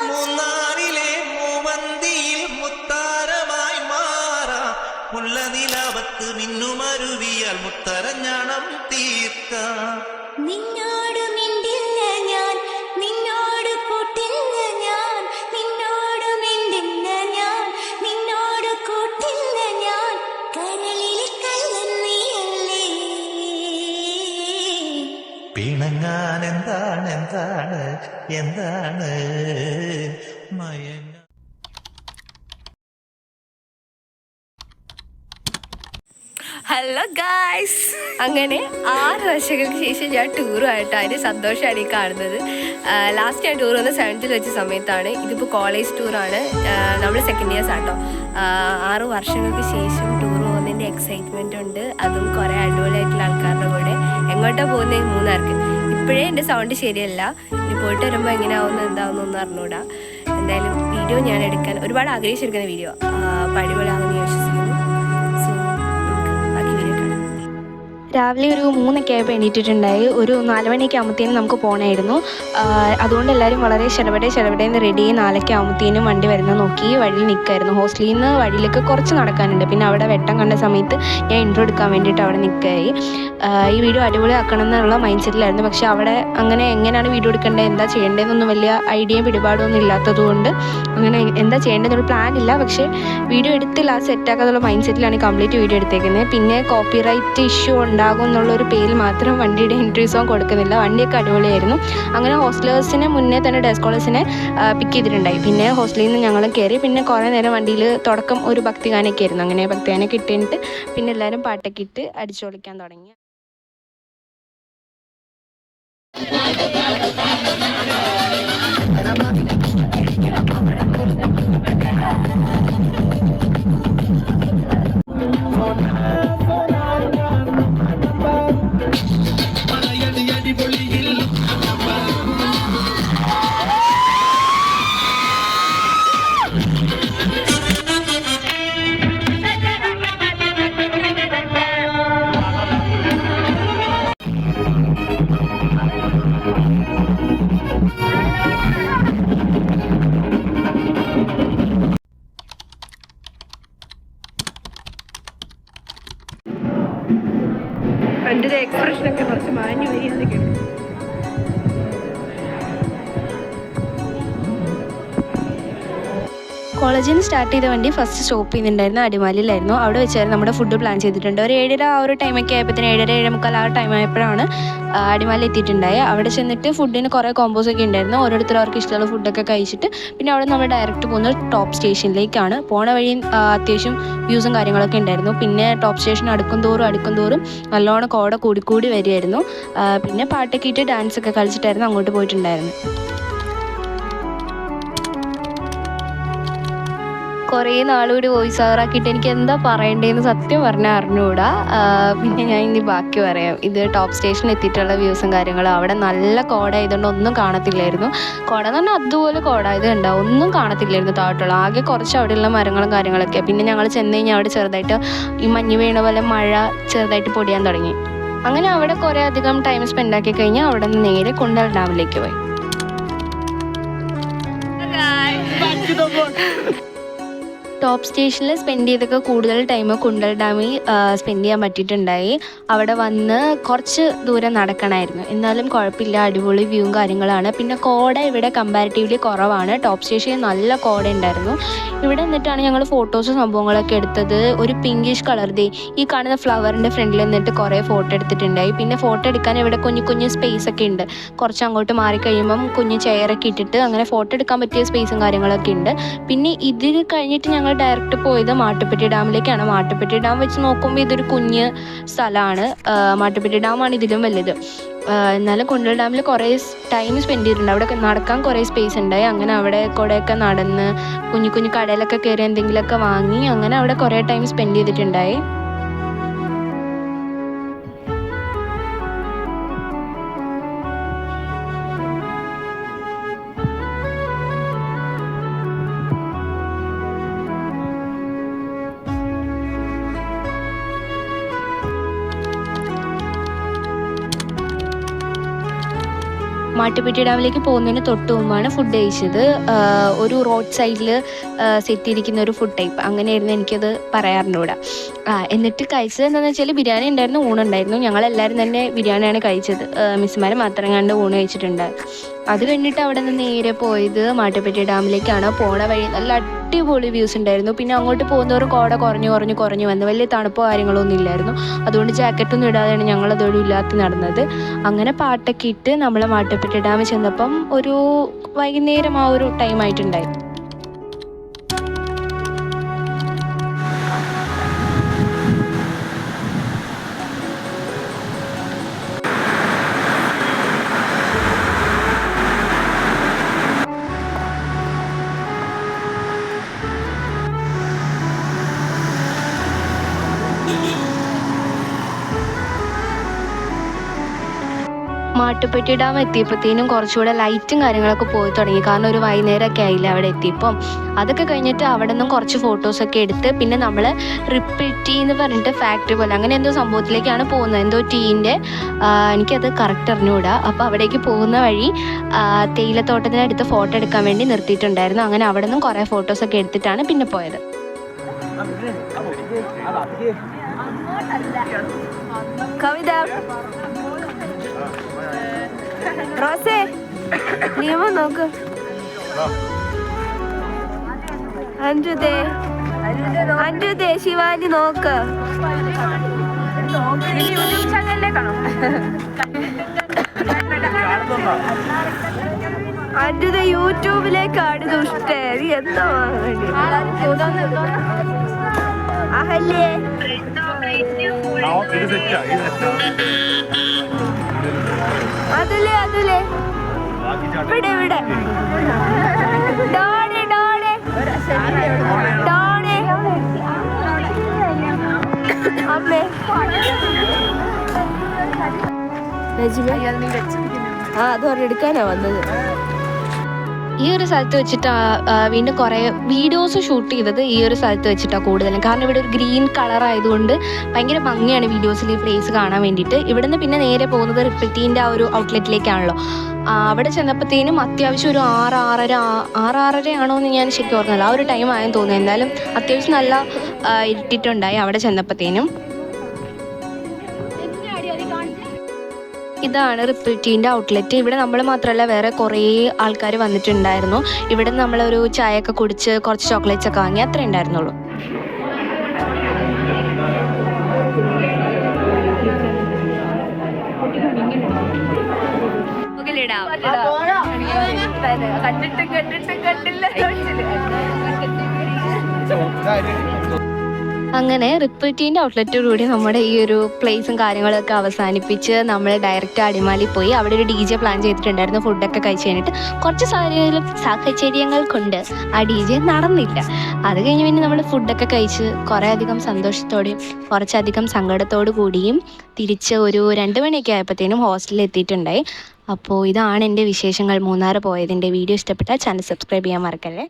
മൂന്നാറിലെ മൂവന്തിയിൽ മുത്താരമായി മാറാ മുല്ല നിലാവത്ത് മിന്നുമരുവിയാൽ മുത്തരഞ്ഞാണം തീർക്ക നിന്നോട് മിണ്ടില്ല ഞാൻ നിന്നോട് കൂട്ടില്ല ഞാൻ നിന്നോട് മിണ്ടില്ല ഞാൻ നിന്നോട് കൂട്ടില്ല ഞാൻ കരളിലെ കള്ളൻ നീയല്ലേ പിണങ്ങാൻ എന്താണ് എന്താണ് എന്താണ് മയങ്ങ ഹലോ ഗായ്സ്, അങ്ങനെ 6 വർഷങ്ങൾക്ക് ശേഷം ഞാൻ ടൂറുമായിട്ട് അതിന് സന്തോഷമാണ് ഈ കാണുന്നത്. ലാസ്റ്റ് ഞാൻ ടൂർ വന്ന 7th വെച്ച സമയത്താണ്. ഇതിപ്പോൾ കോളേജ് ടൂറാണ്. നമ്മൾ സെക്കൻഡ് ഇയേഴ്സ് ആട്ടോ. 6 വർഷങ്ങൾക്ക് ശേഷം ടൂർ പോകുന്നതിൻ്റെ എക്സൈറ്റ്മെൻ്റ് ഉണ്ട്. അതും കുറേ അടിപൊളിയായിട്ടുള്ള ആൾക്കാരുടെ കൂടെ. എങ്ങോട്ടാണ് പോകുന്നത്? മൂന്നാർക്ക്. ഇപ്പോഴേ എൻ്റെ സൗണ്ട് ശരിയല്ല. ഇനി പോയിട്ട് വരുമ്പോൾ എങ്ങനെയാവുന്നു എന്താവുന്നു അറിഞ്ഞൂടാ. എന്തായാലും വീഡിയോ ഞാൻ എടുക്കാൻ ഒരുപാട് ആഗ്രഹിച്ചെടുക്കുന്ന വീഡിയോ. അപ്പോൾ അടിപൊളിയാകുമെന്ന് വിശ്വസിക്കുന്നു. രാവിലെ ഒരു 3 ആയപ്പോൾ എണീറ്റിട്ടുണ്ടായി. ഒരു 4 മണിയൊക്കെ ആകുമ്പോഴത്തേനും നമുക്ക് പോകണമായിരുന്നു. അതുകൊണ്ട് എല്ലാവരും വളരെ ചെലവടേന്ന് റെഡി 4 ആകുമ്പോഴത്തേനും വണ്ടി വരുന്നത് നോക്കി വഴിയിൽ നിൽക്കുമായിരുന്നു. ഹോസ്റ്റലിൽ നിന്ന് വഴിയിലേക്ക് കുറച്ച് നടക്കാനുണ്ട്. പിന്നെ അവിടെ വെട്ടം കണ്ട സമയത്ത് ഞാൻ ഇൻട്രോ എടുക്കാൻ വേണ്ടിയിട്ട് അവിടെ നിൽക്കുകയായി. ഈ വീഡിയോ അടിപൊളിയാക്കണം എന്നുള്ള മൈൻഡ് സെറ്റിലായിരുന്നു. പക്ഷേ അവിടെ അങ്ങനെ എങ്ങനെയാണ് വീഡിയോ എടുക്കേണ്ടത്, എന്താ ചെയ്യേണ്ടതെന്നൊന്നും വലിയ ഐഡിയയും പിടിപാടൊന്നും ഇല്ലാത്തതുകൊണ്ട് അങ്ങനെ എന്താ ചെയ്യേണ്ടതെന്നൊരു പ്ലാൻ ഇല്ല. പക്ഷേ വീഡിയോ എടുത്തില്ല, സെറ്റാക്കാന്നുള്ള മൈൻഡ് സെറ്റിലാണ് കംപ്ലീറ്റ് വീഡിയോ എടുത്തേക്കുന്നത്. പിന്നെ കോപ്പിറൈറ്റ് ഇഷ്യൂ ഉണ്ടാകും എന്നുള്ളൊരു പേരിൽ മാത്രം വണ്ടിയുടെ എൻട്രി സോങ് കൊടുക്കുന്നില്ല. വണ്ടിയൊക്കെ അടിപൊളിയായിരുന്നു. അങ്ങനെ ഹോസ്റ്റലേഴ്സിനെ മുന്നേ തന്നെ ഡേ സ്കോളേഴ്സിനെ പിക്ക് ചെയ്തിട്ടുണ്ടായി. പിന്നെ ഹോസ്റ്റലിൽ നിന്ന് ഞങ്ങൾ കയറി. പിന്നെ കുറേ നേരം വണ്ടിയിൽ തുടക്കം ഒരു ഭക്തിഗാനൊക്കെ ആയിരുന്നു. അങ്ങനെ ഭക്തിഗാനൊക്കെ ഇട്ടിട്ട് പിന്നെ എല്ലാവരും പാട്ടൊക്കെ ഇട്ട് അടിച്ചു പൊളിക്കാൻ തുടങ്ങി. എൻ്റെ ഒരു എക്സ്പ്രഷനൊക്കെ കുറച്ച് മാഞ്ഞു വരികയാണ്. കോളേജിൽ നിന്ന് സ്റ്റാർട്ട് ചെയ്ത വണ്ടി ഫസ്റ്റ് സ്റ്റോപ്പ് ചെയ്യുന്നുണ്ടായിരുന്നു അടിമാലിയിലായിരുന്നു. അവിടെ വെച്ചായിരുന്നു നമ്മുടെ ഫുഡ് പ്ലാൻ ചെയ്തിട്ടുണ്ട്. ഒരു 7:30 ആ ഒരു ടൈമൊക്കെ ആയപ്പോഴത്തേന് 7:30 7:45 ആ ടൈം ആയപ്പോഴാണ് അടിമാലി എത്തിയിട്ടുണ്ടായത്. അവിടെ ചെന്നിട്ട് ഫുഡിന് കുറേ കോമ്പോസൊക്കെ ഉണ്ടായിരുന്നു. ഓരോരുത്തർ അവർക്ക് ഇഷ്ടമുള്ള ഫുഡൊക്കെ കഴിച്ചിട്ട് പിന്നെ അവിടെ നമ്മൾ ഡയറക്റ്റ് പോകുന്നത് ടോപ്പ് സ്റ്റേഷനിലേക്കാണ്. പോണ വഴി അത്യാവശ്യം വ്യൂസും കാര്യങ്ങളൊക്കെ ഉണ്ടായിരുന്നു. പിന്നെ ടോപ്പ് സ്റ്റേഷൻ അടുക്കും തോറും നല്ലോണം കോട കൂടി വരുമായിരുന്നു. പിന്നെ പാട്ടൊക്കെ ഇട്ട് ഡാൻസൊക്കെ കളിച്ചിട്ടായിരുന്നു അങ്ങോട്ട് പോയിട്ടുണ്ടായിരുന്നു. കുറേ നാളുകൂടി വോയിസ് ഓവറാക്കിയിട്ട് എനിക്ക് എന്താ പറയേണ്ടതെന്ന് സത്യം പറഞ്ഞാൽ അറിഞ്ഞുകൂടാ. പിന്നെ ഞാൻ ഇനി ബാക്കി പറയാം. ഇത് ടോപ്പ് സ്റ്റേഷനിൽ എത്തിയിട്ടുള്ള വ്യൂസും കാര്യങ്ങളും. അവിടെ നല്ല കോട ആയതുകൊണ്ട് ഒന്നും കാണത്തില്ലായിരുന്നു. കോട എന്ന് പറഞ്ഞാൽ അതുപോലെ കോട ഇത് ഉണ്ടാവും, ഒന്നും കാണത്തില്ലായിരുന്നു താഴോട്ടുള്ള. ആകെ കുറച്ച് അവിടെയുള്ള മരങ്ങളും കാര്യങ്ങളൊക്കെ. പിന്നെ ഞങ്ങൾ ചെന്ന് കഴിഞ്ഞാൽ അവിടെ ചെറുതായിട്ട് ഈ മഞ്ഞ് വീണ പോലെ മഴ ചെറുതായിട്ട് പൊടിയാൻ തുടങ്ങി. അങ്ങനെ അവിടെ കുറേ അധികം ടൈം സ്പെൻഡ് ആക്കി കഴിഞ്ഞാൽ അവിടെ നിന്ന് നേരെ കുണ്ടൽ ഡാമിലേക്ക് പോയി. ടോപ്പ് സ്റ്റേഷനിൽ സ്പെൻഡ് ചെയ്തൊക്കെ കൂടുതൽ ടൈം കുണ്ടൽ ഡാമിൽ സ്പെൻഡ് ചെയ്യാൻ പറ്റിയിട്ടുണ്ടായി. അവിടെ വന്ന് കുറച്ച് ദൂരം നടക്കണമായിരുന്നു. എന്നാലും കുഴപ്പമില്ല, അടിപൊളി വ്യൂവും കാര്യങ്ങളാണ്. പിന്നെ കോട ഇവിടെ കമ്പാരിറ്റീവ്ലി കുറവാണ്. ടോപ്പ് സ്റ്റേഷനിൽ നല്ല കോട ഉണ്ടായിരുന്നു. ഇവിടെ നിന്നിട്ടാണ് ഞങ്ങൾ ഫോട്ടോസും സംഭവങ്ങളൊക്കെ എടുത്തത്. ഒരു പിങ്കിഷ് കളർ ഈ കാണുന്ന ഫ്ലവറിൻ്റെ ഫ്രണ്ടിൽ നിന്നിട്ട് കുറേ ഫോട്ടോ എടുത്തിട്ടുണ്ടായി. പിന്നെ ഫോട്ടോ എടുക്കാൻ ഇവിടെ കുഞ്ഞു സ്പേസ് ഒക്കെ ഉണ്ട്. കുറച്ച് അങ്ങോട്ട് മാറിക്കഴിയുമ്പം കുഞ്ഞ് ചെയറൊക്കെ ഇട്ടിട്ട് അങ്ങനെ ഫോട്ടോ എടുക്കാൻ പറ്റിയ സ്പേസും കാര്യങ്ങളൊക്കെ ഉണ്ട്. പിന്നെ ഇതിൽ കഴിഞ്ഞിട്ട് ഞങ്ങൾ ഡയറക്റ്റ് പോയത് മാട്ടുപ്പെട്ടി ഡാമിലേക്കാണ്. മാട്ടുപ്പെട്ടി ഡാം വെച്ച് നോക്കുമ്പോൾ ഇതൊരു കുഞ്ഞ് സ്ഥലമാണ്. മാട്ടുപ്പെട്ടി ഡാമാണ് ഇതിലും വലുത്. എന്നാലും കുണ്ടൽ ഡാമിൽ കുറേ ടൈം സ്പെൻഡ് ചെയ്തിട്ടുണ്ട്. അവിടെ നടക്കാൻ കുറേ സ്പേസ് ഉണ്ടായി. അങ്ങനെ അവിടെ കൂടെയൊക്കെ നടന്ന് കുഞ്ഞു കടയിലൊക്കെ കയറി എന്തെങ്കിലുമൊക്കെ വാങ്ങി അങ്ങനെ അവിടെ കുറേ ടൈം സ്പെൻഡ് ചെയ്തിട്ടുണ്ടായി. മാട്ടുപ്പെട്ടി ഡാമിലേക്ക് പോകുന്നതിന് തൊട്ട് മുമ്പാണ് ഫുഡ് കഴിച്ചത്. ഒരു റോഡ് സൈഡിൽ സെറ്റ് ചെയ്തിരിക്കുന്ന ഒരു ഫുഡ് ടൈപ്പ് അങ്ങനെയായിരുന്നു, എനിക്കത് പറയാറുണ്ട്. എന്നിട്ട് കഴിച്ചത് എന്താണെന്ന് വെച്ചാൽ ബിരിയാണി ഉണ്ടായിരുന്നു, ഊണുണ്ടായിരുന്നു. ഞങ്ങളെല്ലാവരും തന്നെ ബിരിയാണിയാണ് കഴിച്ചത്. മിസ്സുമാർ മാത്രം കണ്ട് ഊണ് കഴിച്ചിട്ടുണ്ടായിരുന്നു. അത് കഴിഞ്ഞിട്ട് അവിടെ നിന്ന് നേരെ പോയത് മാട്ടുപ്പെട്ടി ഡാമിലേക്കാണ്. പോണ വഴി നല്ല അടിപൊളി വ്യൂസ് ഉണ്ടായിരുന്നു. പിന്നെ അങ്ങോട്ട് പോകുന്നവരും കോട കുറഞ്ഞു വന്നു. വലിയ തണുപ്പോ കാര്യങ്ങളോ ഒന്നും ഇല്ലായിരുന്നു. അതുകൊണ്ട് ജാക്കറ്റൊന്നും ഇടാതെയാണ് ഞങ്ങളതോടും ഇല്ലാത്ത നടന്നത്. അങ്ങനെ പാട്ടൊക്കെ ഇട്ട് നമ്മൾ മാട്ടുപ്പെട്ടി ഡാമിൽ ചെന്നപ്പം ഒരു വൈകുന്നേരം ആ ഒരു ടൈം ആയിട്ടുണ്ടായി. മാട്ടുപ്പെട്ടി ഡാം എത്തിയപ്പോഴത്തേനും കുറച്ചുകൂടെ ലൈറ്റും കാര്യങ്ങളൊക്കെ പോയി തുടങ്ങി. കാരണം ഒരു വൈകുന്നേരമൊക്കെ ആയില്ല അവിടെ എത്തിയപ്പം. അതൊക്കെ കഴിഞ്ഞിട്ട് അവിടെ നിന്നും കുറച്ച് ഫോട്ടോസൊക്കെ എടുത്ത് പിന്നെ നമ്മൾ റിപ്പിൾ ടീ എന്ന് പറഞ്ഞിട്ട് ഫാക്ടറി പോലെ അങ്ങനെ എന്തോ സംഭവത്തിലേക്കാണ് പോകുന്നത്. എന്തോ ടീൻ്റെ എനിക്കത് കറക്റ്റ് അറിഞ്ഞുകൂടാ. അപ്പോൾ അവിടേക്ക് പോകുന്ന വഴി തേയിലത്തോട്ടത്തിനടുത്ത് ഫോട്ടോ എടുക്കാൻ വേണ്ടി നിർത്തിയിട്ടുണ്ടായിരുന്നു. അങ്ങനെ അവിടെ നിന്നും കുറേ ഫോട്ടോസൊക്കെ എടുത്തിട്ടാണ് പിന്നെ പോയത്. കവിത റോസേ നിയമം നോക്ക്. അഞ്ജുദേ ശിവാനി നോക്ക്. അഞ്ജുദ യൂട്യൂബിലേക്കാണ് ദുഷ്ടേ. നീ എന്താ അഹല്യേ അതിലേ ഇവിടെ ഡോണേ അമ്മേ അത് എടുക്കാനാ വന്നത്. ഈ ഒരു സ്ഥലത്ത് വെച്ചിട്ട് വീണ്ടും കുറേ വീഡിയോസ് ഷൂട്ട് ചെയ്തത് ഈ ഒരു സ്ഥലത്ത് വെച്ചിട്ടാണ് കൂടുതലും. കാരണം ഇവിടെ ഒരു ഗ്രീൻ കളർ ആയതുകൊണ്ട് ഭയങ്കര ഭംഗിയാണ് വീഡിയോസിൽ ഈ പ്ലേസ് കാണാൻ വേണ്ടിയിട്ട്. ഇവിടെ നിന്ന് പിന്നെ നേരെ പോകുന്നത് റിപ്പിൾ ടീൻ്റെ ആ ഒരു ഔട്ട്ലെറ്റിലേക്കാണല്ലോ. അവിടെ ചെന്നപ്പോഴത്തേനും അത്യാവശ്യം ഒരു 6:30 ആണോ എന്ന് ഞാൻ ശരിക്കും ഓർക്കുന്നില്ല. ആ ഒരു ടൈം ആയെന്ന് തോന്നുന്നു. എന്തായാലും അത്യാവശ്യം നല്ല ഇരുട്ടിട്ടുണ്ടായി അവിടെ ചെന്നപ്പോഴത്തേനും. ഇതാണ് റിപ്പിൾ ടീൻ്റെ ഔട്ട്ലെറ്റ്. ഇവിടെ നമ്മൾ മാത്രമല്ല വേറെ കുറേ ആൾക്കാർ വന്നിട്ടുണ്ടായിരുന്നു. ഇവിടെ നമ്മളൊരു ചായയൊക്കെ കുടിച്ച് കുറച്ച് ചോക്ലേറ്റ്സ് ഒക്കെ വാങ്ങി, അത്രേ ഉണ്ടായിരുന്നുള്ളൂ. അങ്ങനെ റിപ്പിൾ ടീൻ്റെ ഔട്ട്ലെറ്റോടുകൂടി നമ്മുടെ ഈ ഒരു പ്ലേസും കാര്യങ്ങളൊക്കെ അവസാനിപ്പിച്ച് നമ്മൾ ഡയറക്റ്റ് അടിമാലി പോയി. അവിടെ ഒരു DJ പ്ലാൻ ചെയ്തിട്ടുണ്ടായിരുന്നു. ഫുഡൊക്കെ കഴിച്ച് കഴിഞ്ഞിട്ട് കുറച്ച് സാഹചര്യങ്ങൾ കൊണ്ട് ആ DJ നടന്നില്ല. അത് കഴിഞ്ഞ് പിന്നെ നമ്മൾ ഫുഡൊക്കെ കഴിച്ച് കുറേ അധികം സന്തോഷത്തോടെയും കുറച്ചധികം സങ്കടത്തോടു കൂടിയും തിരിച്ച് ഒരു 2 മണിയൊക്കെ ആയപ്പോഴത്തേനും ഹോസ്റ്റലിൽ എത്തിയിട്ടുണ്ടായി. അപ്പോൾ ഇതാണ് എൻ്റെ വിശേഷങ്ങൾ മൂന്നാർ പോയതിൻ്റെ. വീഡിയോ ഇഷ്ടപ്പെട്ടാൽ ചാനൽ സബ്സ്ക്രൈബ് ചെയ്യാൻ മറക്കല്ലേ.